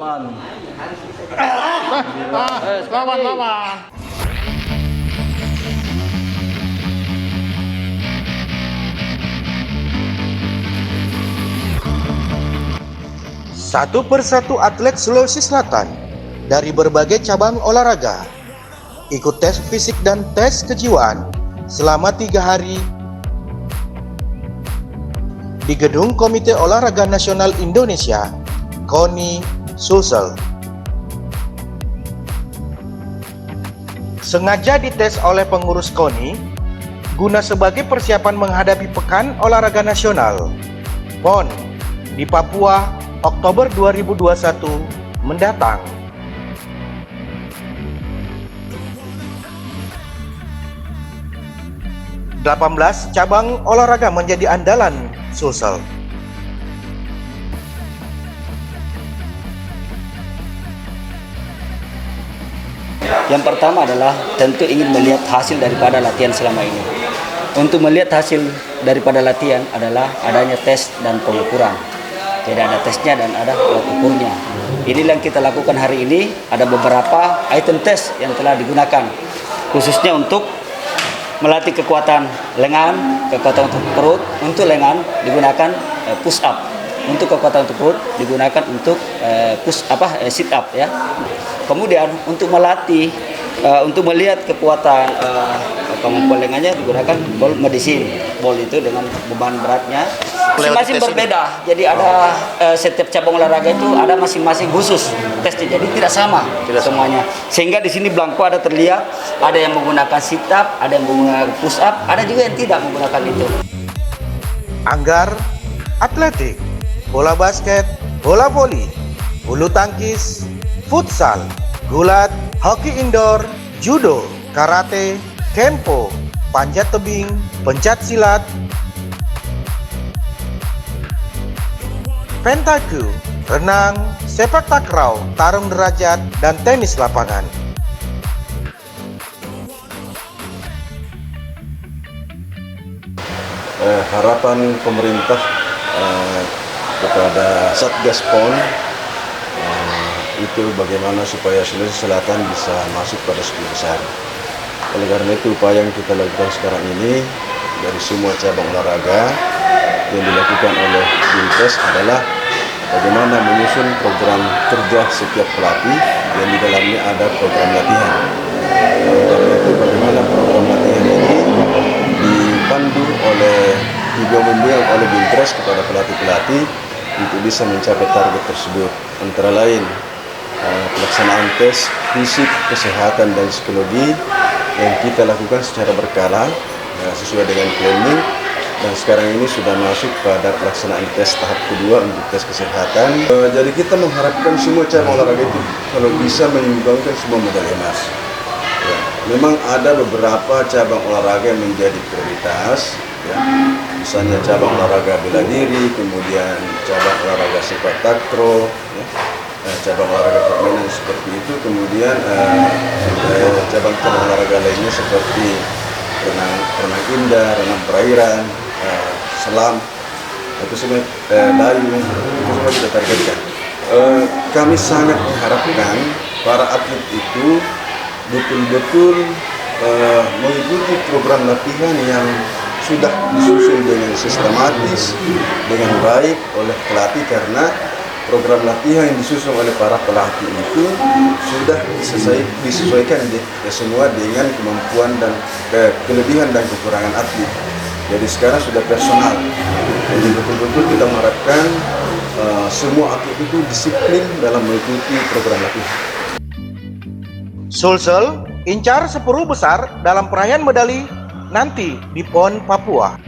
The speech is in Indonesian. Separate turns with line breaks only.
Aman.
Lawan.
Satu persatu atlet Sulawesi Selatan dari berbagai cabang olahraga ikut tes fisik dan tes kejiwaan selama 3 hari di Gedung Komite Olahraga Nasional Indonesia, KONI, Sulsel. Sengaja dites oleh pengurus KONI guna sebagai persiapan menghadapi Pekan Olahraga Nasional PON di Papua Oktober 2021 mendatang. "18 cabang olahraga menjadi andalan Sulsel.
Yang pertama adalah tentu ingin melihat hasil daripada latihan selama ini. Untuk melihat hasil daripada latihan adalah adanya tes dan pengukuran. Jadi ada tesnya dan ada alat ukurnya. Inilah yang kita lakukan hari ini. Ada beberapa item tes yang telah digunakan khususnya untuk melatih kekuatan lengan, kekuatan untuk perut. Untuk lengan digunakan push up. Untuk kekuatan untuk perut digunakan untuk sit up ya. Kemudian untuk melatih, untuk melihat kekuatan kemampuan lengannya digunakan ball medicine. Ball itu dengan beban beratnya masing-masing berbeda. Jadi ada setiap cabang olahraga itu ada masing-masing khusus tesnya. Jadi tidak sama semuanya. Sehingga di sini belangko ada terlihat, ada yang menggunakan sit up, ada yang menggunakan push up, ada juga yang tidak menggunakan itu.
Anggar, atletik, bola basket, bola voli, bulu tangkis, futsal, gulat, hoki indoor, judo, karate, kempo, panjat tebing, pencak silat, pentaku, renang, sepak takraw, tarung derajat, dan tenis lapangan.
Harapan pemerintah kepada Satgas PON itu bagaimana supaya Sulawesi Selatan bisa masuk pada 10 besar. Oleh karena itu upaya yang kita lakukan sekarang ini dari semua cabang olahraga yang dilakukan oleh Dinkes adalah bagaimana menyusun program kerja setiap pelatih yang di dalamnya ada program latihan. Oleh karena itu bagaimana program latihan ini dipandu oleh dibimbing oleh Dinkes kepada pelatih-pelatih untuk bisa mencapai target tersebut, antara lain pelaksanaan tes fisik, kesehatan, dan psikologi yang kita lakukan secara berkala sesuai dengan planning, dan sekarang ini sudah masuk pada pelaksanaan tes tahap kedua untuk tes kesehatan. Jadi kita mengharapkan semua cabang olahraga itu kalau bisa menyumbangkan semua medali emas. Ya, memang ada beberapa cabang olahraga yang menjadi prioritas, ya. Misalnya cabang olahraga bela diri, kemudian cabang olahraga sepak takraw, ya. Cabang olahraga permainan seperti itu, kemudian cabang-cabang olahraga lainnya seperti renang indah, renang perairan, selam, itu semua dayung, itu semua kita targetkan. Kami sangat mengharapkan para atlet itu betul-betul mengikuti program latihan yang sudah disusun dengan sistematis, dengan baik oleh pelatih, karena program latihan yang disusun oleh para pelatih itu sudah disesuaikan semua dengan kemampuan dan kelebihan dan kekurangan atlet. Jadi sekarang sudah personal. Jadi betul-betul kita mengharapkan semua atlet itu disiplin dalam mengikuti program latihan.
Sulsel incar 10 besar dalam perayaan medali nanti di PON Papua.